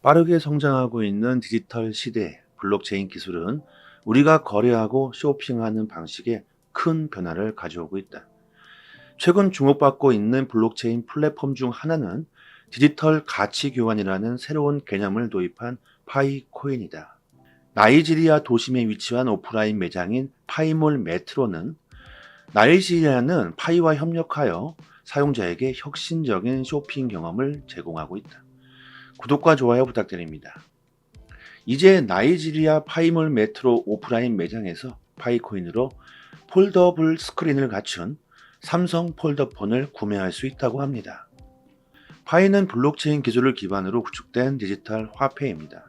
빠르게 성장하고 있는 디지털 시대 블록체인 기술은 우리가 거래하고 쇼핑하는 방식에 큰 변화를 가져오고 있다. 최근 주목받고 있는 블록체인 플랫폼 중 하나는 디지털 가치 교환이라는 새로운 개념을 도입한 파이코인이다. 나이지리아 도심에 위치한 오프라인 매장인 파이몰 메트로는 나이지리아는 파이와 협력하여 사용자에게 혁신적인 쇼핑 경험을 제공하고 있다. 구독과 좋아요 부탁드립니다. 이제 나이지리아 파이몰 메트로 오프라인 매장에서 파이코인으로 폴더블 스크린을 갖춘 삼성 폴더폰을 구매할 수 있다고 합니다. 파이는 블록체인 기술을 기반으로 구축된 디지털 화폐입니다.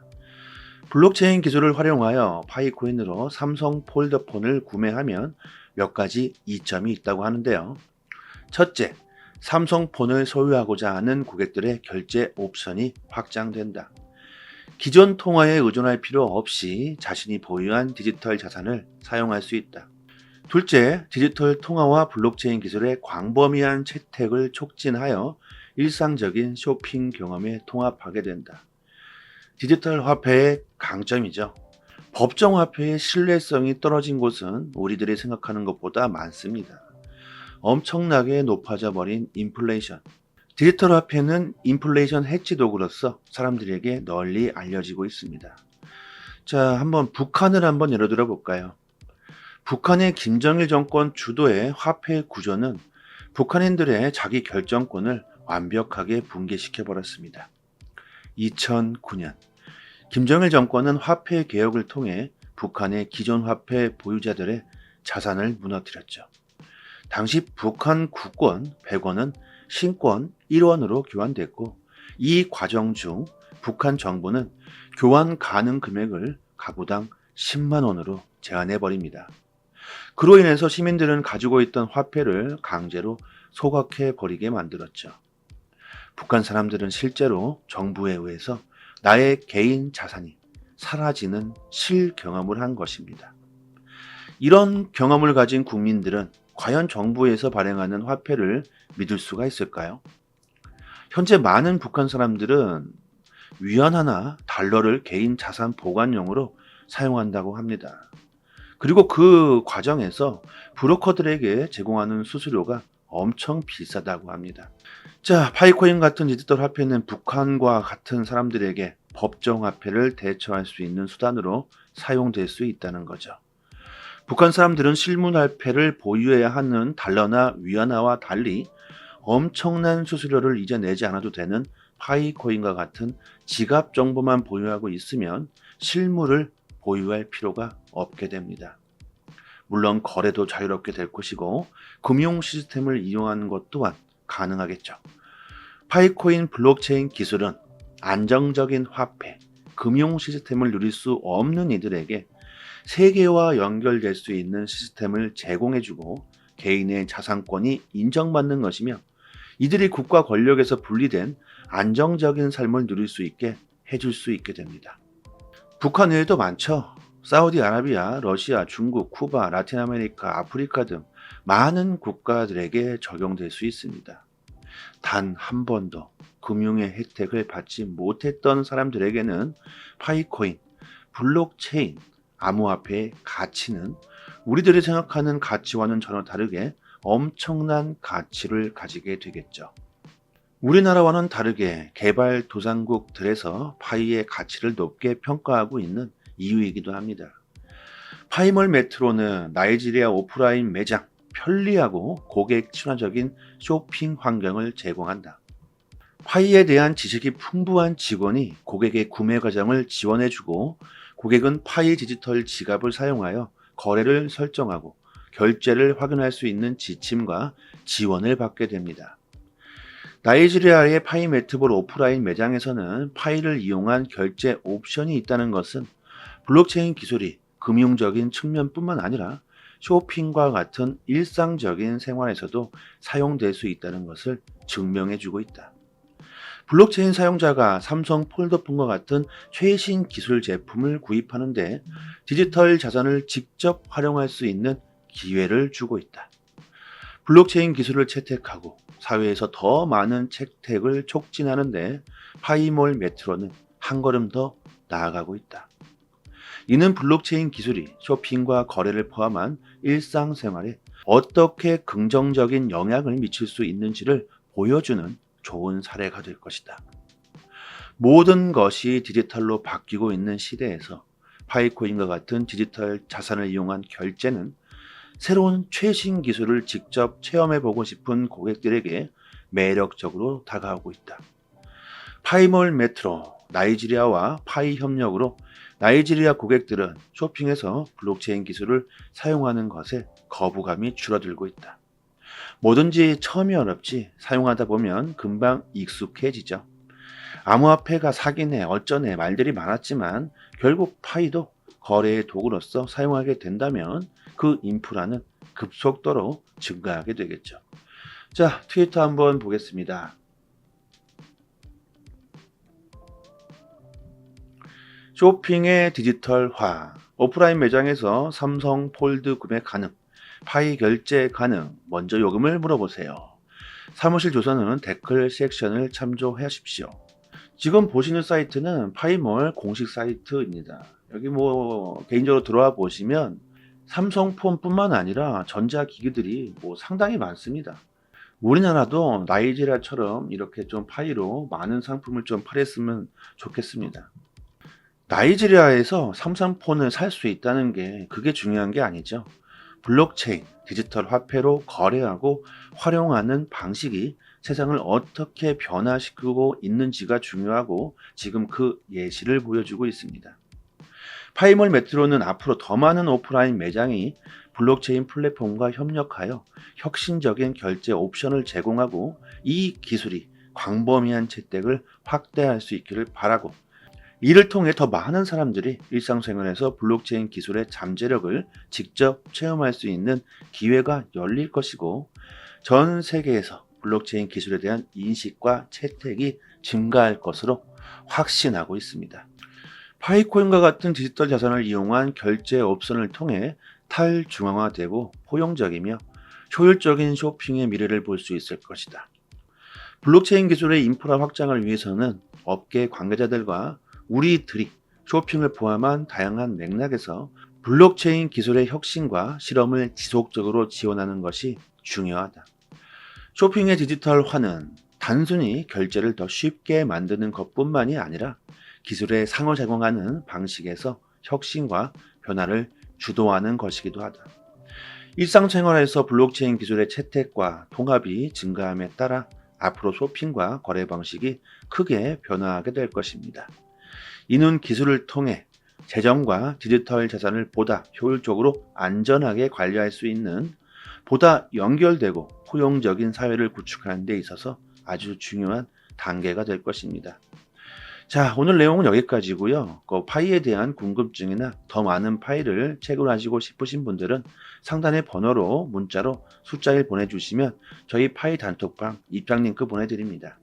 블록체인 기술을 활용하여 파이코인으로 삼성 폴더폰을 구매하면 몇 가지 이점이 있다고 하는데요. 첫째, 삼성폰을 소유하고자 하는 고객들의 결제 옵션이 확장된다. 기존 통화에 의존할 필요 없이 자신이 보유한 디지털 자산을 사용할 수 있다. 둘째, 디지털 통화와 블록체인 기술의 광범위한 채택을 촉진하여 일상적인 쇼핑 경험에 통합하게 된다. 디지털 화폐의 강점이죠. 법정 화폐의 신뢰성이 떨어진 곳은 우리들이 생각하는 것보다 많습니다. 엄청나게 높아져 버린 인플레이션. 디지털 화폐는 인플레이션 해지 도구로서 사람들에게 널리 알려지고 있습니다. 자, 북한을 한번 예로 들어 볼까요? 북한의 김정일 정권 주도의 화폐 구조는 북한인들의 자기 결정권을 완벽하게 붕괴시켜 버렸습니다. 2009년 김정일 정권은 화폐 개혁을 통해 북한의 기존 화폐 보유자들의 자산을 무너뜨렸죠. 당시 북한 국권 100원은 신권 1원으로 교환됐고, 이 과정 중 북한 정부는 교환 가능 금액을 가구당 10만 원으로 제한해 버립니다. 그로 인해서 시민들은 가지고 있던 화폐를 강제로 소각해 버리게 만들었죠. 북한 사람들은 실제로 정부에 의해서 나의 개인 자산이 사라지는 실경험을 한 것입니다. 이런 경험을 가진 국민들은 과연 정부에서 발행하는 화폐를 믿을 수가 있을까요? 현재 많은 북한 사람들은 위안화나 달러를 개인 자산 보관용으로 사용한다고 합니다. 그리고 그 과정에서 브로커들에게 제공하는 수수료가 엄청 비싸다고 합니다. 자, 파이코인 같은 디지털 화폐는 북한과 같은 사람들에게 법정 화폐를 대처할 수 있는 수단으로 사용될 수 있다는 거죠. 북한 사람들은 실물 화폐를 보유해야 하는 달러나 위안화와 달리 엄청난 수수료를 이제 내지 않아도 되는 파이코인과 같은 지갑 정보만 보유하고 있으면 실물을 보유할 필요가 없게 됩니다. 물론 거래도 자유롭게 될 것이고 금융 시스템을 이용하는 것 또한 가능하겠죠. 파이코인 블록체인 기술은 안정적인 화폐, 금융 시스템을 누릴 수 없는 이들에게 세계와 연결될 수 있는 시스템을 제공해주고 개인의 자산권이 인정받는 것이며, 이들이 국가 권력에서 분리된 안정적인 삶을 누릴 수 있게 해줄 수 있게 됩니다. 북한 외에도 많죠. 사우디아라비아, 러시아, 중국, 쿠바, 라틴 아메리카, 아프리카 등 많은 국가들에게 적용될 수 있습니다. 단 한 번도 금융의 혜택을 받지 못했던 사람들에게는 파이코인, 블록체인, 암호화폐의 가치는 우리들이 생각하는 가치와는 전혀 다르게 엄청난 가치를 가지게 되겠죠. 우리나라와는 다르게 개발도상국들에서 파이의 가치를 높게 평가하고 있는 이유이기도 합니다. 파이몰 메트로는 나이지리아 오프라인 매장, 편리하고 고객 친화적인 쇼핑 환경을 제공한다. 파이에 대한 지식이 풍부한 직원이 고객의 구매 과정을 지원해주고, 고객은 파이 디지털 지갑을 사용하여 거래를 설정하고 결제를 확인할 수 있는 지침과 지원을 받게 됩니다. 나이지리아의 파이 메트볼 오프라인 매장에서는 파이를 이용한 결제 옵션이 있다는 것은 블록체인 기술이 금융적인 측면뿐만 아니라 쇼핑과 같은 일상적인 생활에서도 사용될 수 있다는 것을 증명해주고 있다. 블록체인 사용자가 삼성 폴더폰과 같은 최신 기술 제품을 구입하는데 디지털 자산을 직접 활용할 수 있는 기회를 주고 있다. 블록체인 기술을 채택하고 사회에서 더 많은 채택을 촉진하는데 파이몰 메트로는 한 걸음 더 나아가고 있다. 이는 블록체인 기술이 쇼핑과 거래를 포함한 일상생활에 어떻게 긍정적인 영향을 미칠 수 있는지를 보여주는 좋은 사례가 될 것이다. 모든 것이 디지털로 바뀌고 있는 시대에서 파이코인과 같은 디지털 자산을 이용한 결제는 새로운 최신 기술을 직접 체험해보고 싶은 고객들에게 매력적으로 다가오고 있다. 파이몰 메트로, 나이지리아와 파이 협력으로 나이지리아 고객들은 쇼핑에서 블록체인 기술을 사용하는 것에 거부감이 줄어들고 있다. 뭐든지 처음이 어렵지 사용하다 보면 금방 익숙해지죠. 암호화폐가 사기네 어쩌네 말들이 많았지만 결국 파이도 거래의 도구로서 사용하게 된다면 그 인프라는 급속도로 증가하게 되겠죠. 자, 트위터 한번 보겠습니다. 쇼핑의 디지털화, 오프라인 매장에서 삼성 폴드 구매 가능, 파이 결제 가능, 먼저 요금을 물어보세요. 사무실 조사는 댓글 섹션을 참조하십시오. 지금 보시는 사이트는 파이몰 공식 사이트입니다. 여기 뭐 개인적으로 들어와 보시면 삼성폰뿐만 아니라 전자기기들이 상당히 많습니다. 우리나라도 나이지리아처럼 이렇게 좀 파이로 많은 상품을 좀 팔았으면 좋겠습니다. 나이지리아에서 삼성폰을 살 수 있다는 게 그게 중요한 게 아니죠. 블록체인, 디지털 화폐로 거래하고 활용하는 방식이 세상을 어떻게 변화시키고 있는지가 중요하고 지금 그 예시를 보여주고 있습니다. 파이몰 메트로는 앞으로 더 많은 오프라인 매장이 블록체인 플랫폼과 협력하여 혁신적인 결제 옵션을 제공하고 이 기술이 광범위한 채택을 확대할 수 있기를 바라고 이를 통해 더 많은 사람들이 일상생활에서 블록체인 기술의 잠재력을 직접 체험할 수 있는 기회가 열릴 것이고 전 세계에서 블록체인 기술에 대한 인식과 채택이 증가할 것으로 확신하고 있습니다. 파이코인과 같은 디지털 자산을 이용한 결제 옵션을 통해 탈중앙화되고 포용적이며 효율적인 쇼핑의 미래를 볼 수 있을 것이다. 블록체인 기술의 인프라 확장을 위해서는 업계 관계자들과 우리들이 쇼핑을 포함한 다양한 맥락에서 블록체인 기술의 혁신과 실험을 지속적으로 지원하는 것이 중요하다. 쇼핑의 디지털화는 단순히 결제를 더 쉽게 만드는 것뿐만이 아니라 기술의 상호작용하는 방식에서 혁신과 변화를 주도하는 것이기도 하다. 일상생활에서 블록체인 기술의 채택과 통합이 증가함에 따라 앞으로 쇼핑과 거래 방식이 크게 변화하게 될 것입니다. 이는 기술을 통해 재정과 디지털 자산을 보다 효율적으로 안전하게 관리할 수 있는 보다 연결되고 포용적인 사회를 구축하는 데 있어서 아주 중요한 단계가 될 것입니다. 자, 오늘 내용은 여기까지고요. 파이에 대한 궁금증이나 더 많은 파이를 채굴하시고 싶으신 분들은 상단의 번호로 문자로 숫자 1 보내주시면 저희 파이 단톡방 입장 링크 보내드립니다.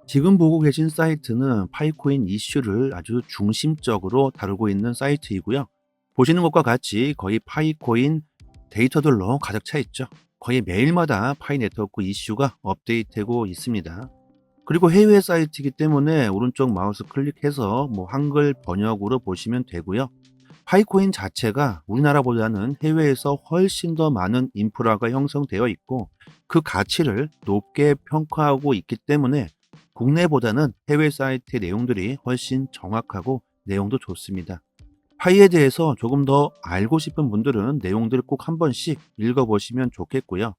지금 보고 계신 사이트는 파이코인 이슈를 아주 중심적으로 다루고 있는 사이트이고요. 보시는 것과 같이 거의 파이코인 데이터들로 가득 차 있죠. 거의 매일마다 파이 네트워크 이슈가 업데이트되고 있습니다. 그리고 해외 사이트이기 때문에 오른쪽 마우스 클릭해서 한글 번역으로 보시면 되고요. 파이코인 자체가 우리나라보다는 해외에서 훨씬 더 많은 인프라가 형성되어 있고 그 가치를 높게 평가하고 있기 때문에 국내보다는 해외 사이트의 내용들이 훨씬 정확하고 내용도 좋습니다. 파이에 대해서 조금 더 알고 싶은 분들은 내용들을 꼭 한 번씩 읽어보시면 좋겠고요.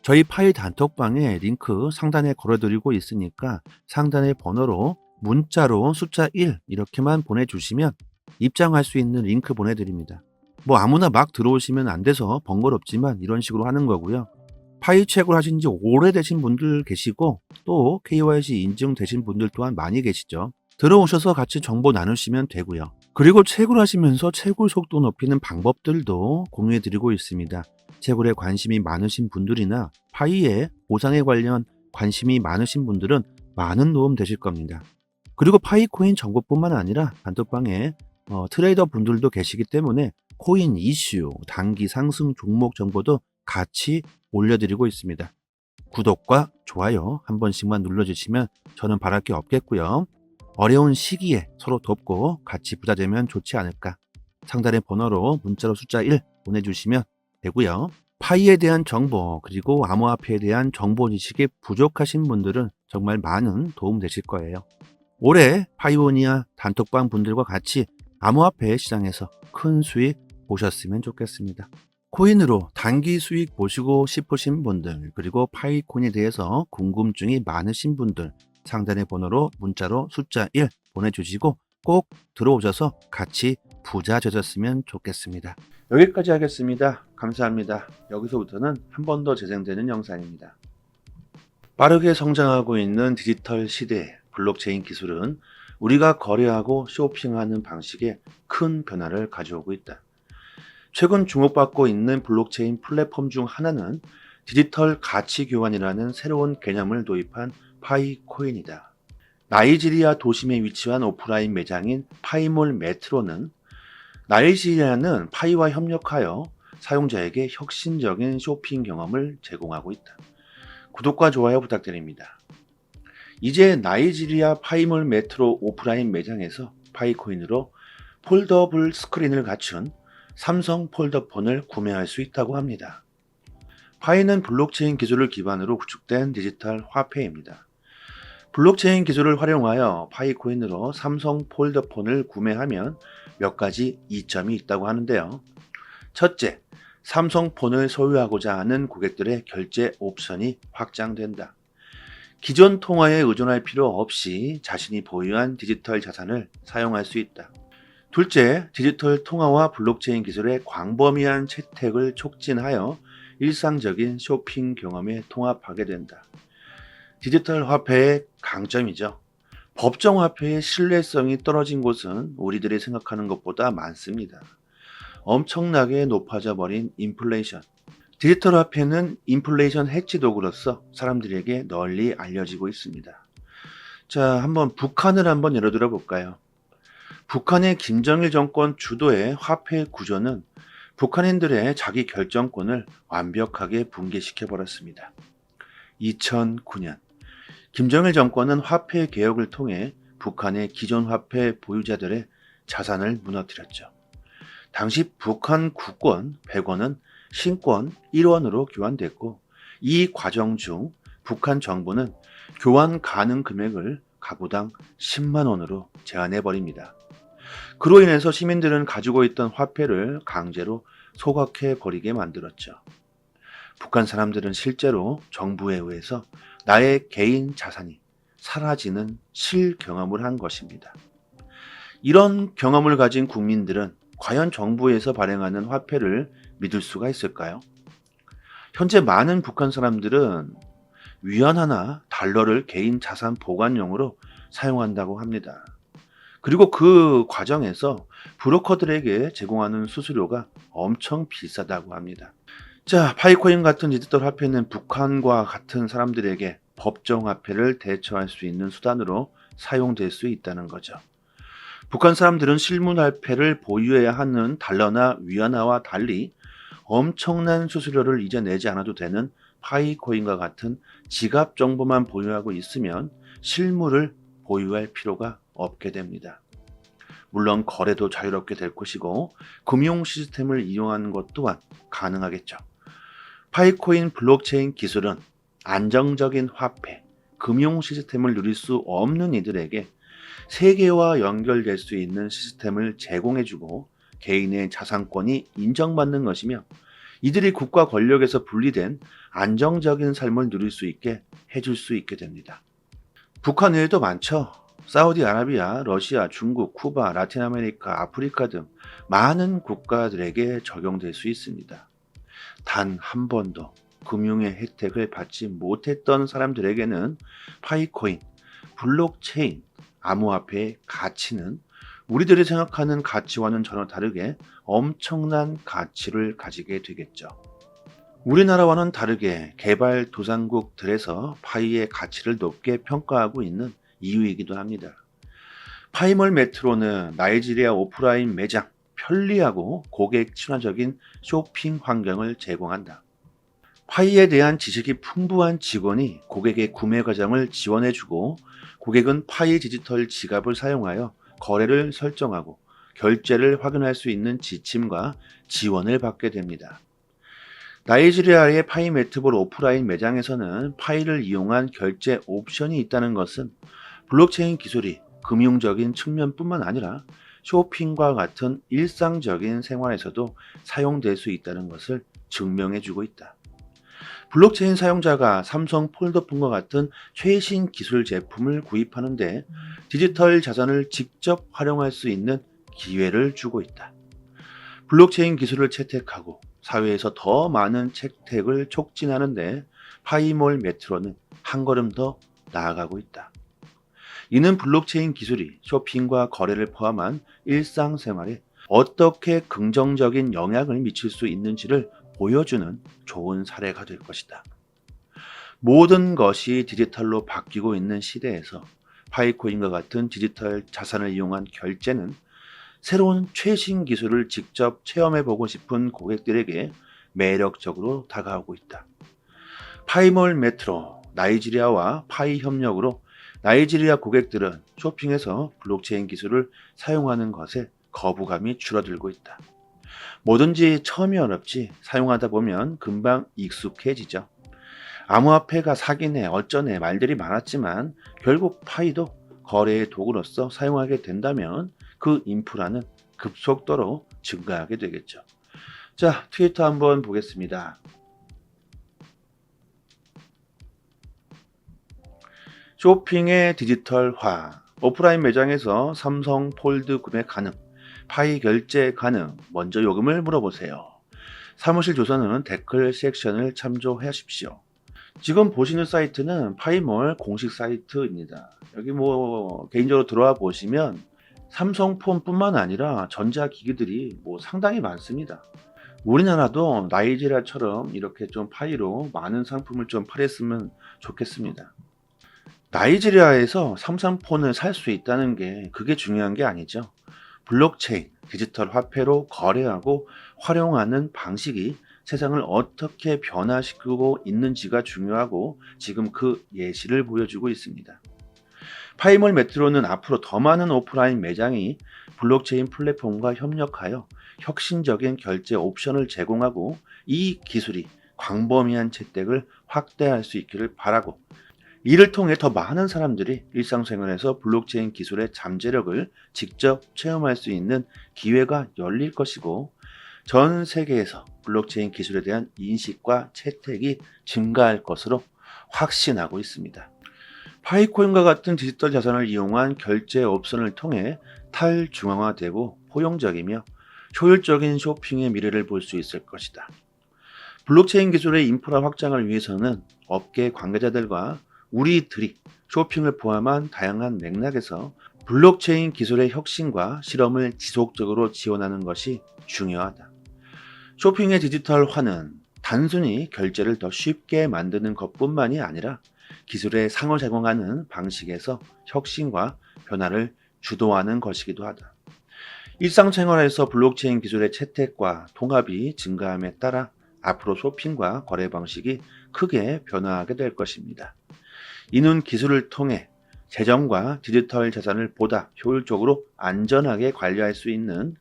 저희 파이 단톡방에 링크 상단에 걸어드리고 있으니까 상단의 번호로 문자로 숫자 1 이렇게만 보내주시면 입장할 수 있는 링크 보내드립니다. 아무나 막 들어오시면 안 돼서 번거롭지만 이런 식으로 하는 거고요. 파이 채굴 하신 지 오래되신 분들 계시고 또 KYC 인증되신 분들 또한 많이 계시죠. 들어오셔서 같이 정보 나누시면 되고요. 그리고 채굴하시면서 채굴 속도 높이는 방법들도 공유해드리고 있습니다. 채굴에 관심이 많으신 분들이나 파이의 보상에 관련 관심이 많으신 분들은 많은 도움 되실 겁니다. 그리고 파이코인 정보뿐만 아니라 단톡방에 트레이더 분들도 계시기 때문에 코인 이슈, 단기 상승 종목 정보도 같이 올려드리고 있습니다. 구독과 좋아요 한 번씩만 눌러주시면 저는 바랄 게 없겠고요. 어려운 시기에 서로 돕고 같이 부자 되면 좋지 않을까. 상단의 번호로 문자로 숫자 1 보내주시면 되고요. 파이에 대한 정보 그리고 암호화폐에 대한 정보 지식이 부족하신 분들은 정말 많은 도움 되실 거예요. 올해 파이오니아 단톡방 분들과 같이 암호화폐 시장에서 큰 수익 보셨으면 좋겠습니다. 코인으로 단기 수익 보시고 싶으신 분들 그리고 파이코인에 대해서 궁금증이 많으신 분들 상단의 번호로 문자로 숫자 1 보내주시고 꼭 들어오셔서 같이 부자 되셨으면 좋겠습니다. 여기까지 하겠습니다. 감사합니다. 여기서부터는 한 번 더 재생되는 영상입니다. 빠르게 성장하고 있는 디지털 시대 블록체인 기술은 우리가 거래하고 쇼핑하는 방식에 큰 변화를 가져오고 있다. 최근 주목받고 있는 블록체인 플랫폼 중 하나는 디지털 가치 교환이라는 새로운 개념을 도입한 파이코인이다. 나이지리아 도심에 위치한 오프라인 매장인 파이몰 메트로는 나이지리아는 파이와 협력하여 사용자에게 혁신적인 쇼핑 경험을 제공하고 있다. 구독과 좋아요 부탁드립니다. 이제 나이지리아 파이몰 메트로 오프라인 매장에서 파이코인으로 폴더블 스크린을 갖춘 삼성 폴더폰을 구매할 수 있다고 합니다. 파이는 블록체인 기술을 기반으로 구축된 디지털 화폐입니다. 블록체인 기술을 활용하여 파이코인으로 삼성 폴더폰을 구매하면 몇 가지 이점이 있다고 하는데요. 첫째, 삼성폰을 소유하고자 하는 고객들의 결제 옵션이 확장된다. 기존 통화에 의존할 필요 없이 자신이 보유한 디지털 자산을 사용할 수 있다. 둘째, 디지털 통화와 블록체인 기술의 광범위한 채택을 촉진하여 일상적인 쇼핑 경험에 통합하게 된다. 디지털 화폐의 강점이죠. 법정 화폐의 신뢰성이 떨어진 곳은 우리들이 생각하는 것보다 많습니다. 엄청나게 높아져 버린 인플레이션. 디지털 화폐는 인플레이션 해치 도구로서 사람들에게 널리 알려지고 있습니다. 자, 한번 북한을 한번 예로 들어 볼까요? 북한의 김정일 정권 주도의 화폐 구조는 북한인들의 자기 결정권을 완벽하게 붕괴시켜 버렸습니다. 2009년 김정일 정권은 화폐 개혁을 통해 북한의 기존 화폐 보유자들의 자산을 무너뜨렸죠. 당시 북한 국권 100원은 신권 1원으로 교환됐고 이 과정 중 북한 정부는 교환 가능 금액을 가구당 10만 원으로 제한해 버립니다. 그로 인해서 시민들은 가지고 있던 화폐를 강제로 소각해 버리게 만들었죠. 북한 사람들은 실제로 정부에 의해서 나의 개인 자산이 사라지는 실경험을 한 것입니다. 이런 경험을 가진 국민들은 과연 정부에서 발행하는 화폐를 믿을 수가 있을까요? 현재 많은 북한 사람들은 위안화나 달러를 개인 자산 보관용으로 사용한다고 합니다. 그리고 그 과정에서 브로커들에게 제공하는 수수료가 엄청 비싸다고 합니다. 자, 파이코인 같은 디지털 화폐는 북한과 같은 사람들에게 법정 화폐를 대처할 수 있는 수단으로 사용될 수 있다는 거죠. 북한 사람들은 실물 화폐를 보유해야 하는 달러나 위안화와 달리 엄청난 수수료를 이제 내지 않아도 되는 파이코인과 같은 지갑 정보만 보유하고 있으면 실물을 보유할 필요가 없게 됩니다. 물론 거래도 자유롭게 될 것이고 금융 시스템을 이용하는 것 또한 가능하겠죠. 파이코인 블록체인 기술은 안정적인 화폐, 금융 시스템을 누릴 수 없는 이들에게 세계와 연결될 수 있는 시스템을 제공해주고 개인의 자산권이 인정받는 것이며 이들이 국가 권력에서 분리된 안정적인 삶을 누릴 수 있게 해줄 수 있게 됩니다. 북한 외에도 많죠. 사우디아라비아, 러시아, 중국, 쿠바, 라틴 아메리카, 아프리카 등 많은 국가들에게 적용될 수 있습니다. 단 한 번도 금융의 혜택을 받지 못했던 사람들에게는 파이코인, 블록체인, 암호화폐의 가치는 우리들이 생각하는 가치와는 전혀 다르게 엄청난 가치를 가지게 되겠죠. 우리나라와는 다르게 개발도상국들에서 파이의 가치를 높게 평가하고 있는 이유이기도 합니다. 파이몰 메트로는 나이지리아 오프라인 매장, 편리하고 고객 친화적인 쇼핑 환경을 제공한다. 파이에 대한 지식이 풍부한 직원이 고객의 구매 과정을 지원해주고 고객은 파이 디지털 지갑을 사용하여 거래를 설정하고 결제를 확인할 수 있는 지침과 지원을 받게 됩니다. 나이지리아의 파이 매트볼 오프라인 매장에서는 파이를 이용한 결제 옵션이 있다는 것은 블록체인 기술이 금융적인 측면뿐만 아니라 쇼핑과 같은 일상적인 생활에서도 사용될 수 있다는 것을 증명해 주고 있다. 블록체인 사용자가 삼성 폴더폰과 같은 최신 기술 제품을 구입하는데 디지털 자산을 직접 활용할 수 있는 기회를 주고 있다. 블록체인 기술을 채택하고 사회에서 더 많은 채택을 촉진하는데 파이몰 메트로는 한 걸음 더 나아가고 있다. 이는 블록체인 기술이 쇼핑과 거래를 포함한 일상생활에 어떻게 긍정적인 영향을 미칠 수 있는지를 보여주는 좋은 사례가 될 것이다. 모든 것이 디지털로 바뀌고 있는 시대에서 파이코인과 같은 디지털 자산을 이용한 결제는 새로운 최신 기술을 직접 체험해보고 싶은 고객들에게 매력적으로 다가오고 있다. 파이몰 메트로, 나이지리아와 파이 협력으로 나이지리아 고객들은 쇼핑에서 블록체인 기술을 사용하는 것에 거부감이 줄어들고 있다. 뭐든지 처음이 어렵지 사용하다 보면 금방 익숙해지죠. 암호화폐가 사기네 어쩌네 말들이 많았지만 결국 파이도 거래의 도구로서 사용하게 된다면 그 인프라는 급속도로 증가하게 되겠죠. 자, 트위터 한번 보겠습니다. 쇼핑의 디지털화. 오프라인 매장에서 삼성 폴드 구매 가능. 파이 결제 가능. 먼저 요금을 물어보세요. 사무실 조사는 댓글 섹션을 참조하십시오. 지금 보시는 사이트는 파이몰 공식 사이트입니다. 여기 개인적으로 들어와 보시면 삼성폰뿐만 아니라 전자기기들이 상당히 많습니다. 우리나라도 나이지리아처럼 이렇게 좀 파이로 많은 상품을 좀 팔았으면 좋겠습니다. 나이지리아에서 삼성폰을 살 수 있다는 게 그게 중요한 게 아니죠. 블록체인, 디지털 화폐로 거래하고 활용하는 방식이 세상을 어떻게 변화시키고 있는지가 중요하고 지금 그 예시를 보여주고 있습니다. 파이몰 메트로는 앞으로 더 많은 오프라인 매장이 블록체인 플랫폼과 협력하여 혁신적인 결제 옵션을 제공하고 이 기술이 광범위한 채택을 확대할 수 있기를 바라고 이를 통해 더 많은 사람들이 일상생활에서 블록체인 기술의 잠재력을 직접 체험할 수 있는 기회가 열릴 것이고 전 세계에서 블록체인 기술에 대한 인식과 채택이 증가할 것으로 확신하고 있습니다. 파이코인과 같은 디지털 자산을 이용한 결제 옵션을 통해 탈중앙화되고 포용적이며 효율적인 쇼핑의 미래를 볼 수 있을 것이다. 블록체인 기술의 인프라 확장을 위해서는 업계 관계자들과 우리들이 쇼핑을 포함한 다양한 맥락에서 블록체인 기술의 혁신과 실험을 지속적으로 지원하는 것이 중요하다. 쇼핑의 디지털화는 단순히 결제를 더 쉽게 만드는 것뿐만이 아니라 기술의 상호작용하는 방식에서 혁신과 변화를 주도하는 것이기도 하다. 일상생활에서 블록체인 기술의 채택과 통합이 증가함에 따라 앞으로 쇼핑과 거래 방식이 크게 변화하게 될 것입니다. 이는 기술을 통해 재정과 디지털 자산을 보다 효율적으로 안전하게 관리할 수 있는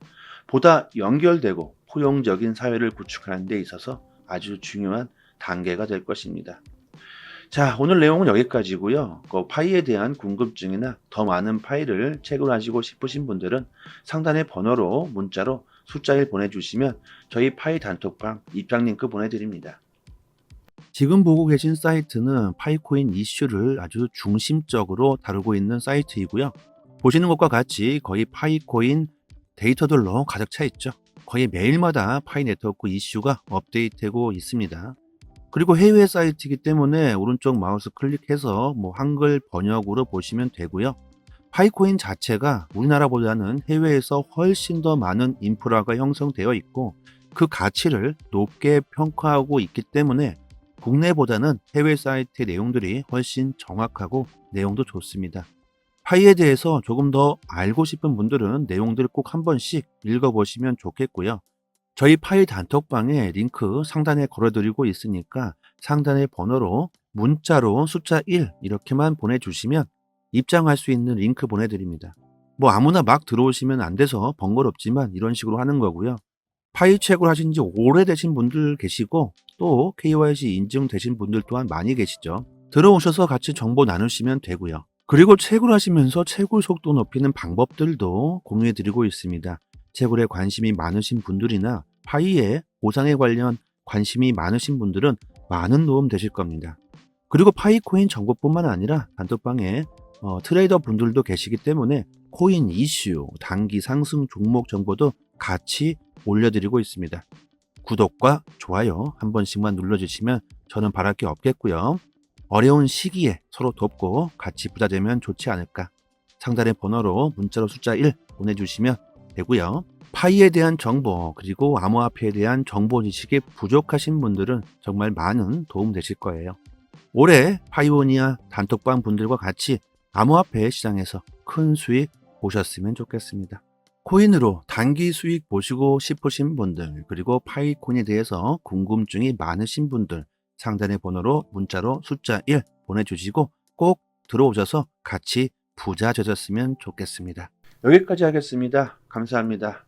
보다 연결되고 포용적인 사회를 구축하는 데 있어서 아주 중요한 단계가 될 것입니다. 자, 오늘 내용은 여기까지고요. 파이에 대한 궁금증이나 더 많은 파이를 체결하시고 싶으신 분들은 상단의 번호로 문자로 숫자 1 보내주시면 저희 파이 단톡방 입장 링크 보내드립니다. 지금 보고 계신 사이트는 파이코인 이슈를 아주 중심적으로 다루고 있는 사이트이고요. 보시는 것과 같이 거의 파이코인 데이터들로 가득 차 있죠. 거의 매일마다 파이 네트워크 이슈가 업데이트되고 있습니다. 그리고 해외 사이트이기 때문에 오른쪽 마우스 클릭해서 한글 번역으로 보시면 되고요. 파이코인 자체가 우리나라보다는 해외에서 훨씬 더 많은 인프라가 형성되어 있고 그 가치를 높게 평가하고 있기 때문에 국내보다는 해외 사이트의 내용들이 훨씬 정확하고 내용도 좋습니다. 파이에 대해서 조금 더 알고 싶은 분들은 내용들을 꼭 한 번씩 읽어보시면 좋겠고요. 저희 파이 단톡방에 링크 상단에 걸어드리고 있으니까 상단의 번호로 문자로 숫자 1 이렇게만 보내주시면 입장할 수 있는 링크 보내드립니다. 뭐 아무나 막 들어오시면 안 돼서 번거롭지만 이런 식으로 하는 거고요. 파이 채굴 하신 지 오래되신 분들 계시고 또 KYC 인증되신 분들 또한 많이 계시죠. 들어오셔서 같이 정보 나누시면 되고요. 그리고 채굴하시면서 채굴 속도 높이는 방법들도 공유해드리고 있습니다. 채굴에 관심이 많으신 분들이나 파이의 보상에 관련 관심이 많으신 분들은 많은 도움 되실 겁니다. 그리고 파이코인 정보뿐만 아니라 단톡방에 트레이더 분들도 계시기 때문에 코인 이슈, 단기 상승 종목 정보도 같이 올려드리고 있습니다. 구독과 좋아요 한 번씩만 눌러주시면 저는 바랄 게 없겠고요. 어려운 시기에 서로 돕고 같이 부자 되면 좋지 않을까. 상단의 번호로 문자로 숫자 1 보내주시면 되고요. 파이에 대한 정보 그리고 암호화폐에 대한 정보 지식이 부족하신 분들은 정말 많은 도움 되실 거예요. 올해 파이오니아 단톡방 분들과 같이 암호화폐 시장에서 큰 수익 보셨으면 좋겠습니다. 코인으로 단기 수익 보시고 싶으신 분들 그리고 파이코인에 대해서 궁금증이 많으신 분들 상단의 번호로 문자로 숫자 1 보내주시고 꼭 들어오셔서 같이 부자 되셨으면 좋겠습니다. 여기까지 하겠습니다. 감사합니다.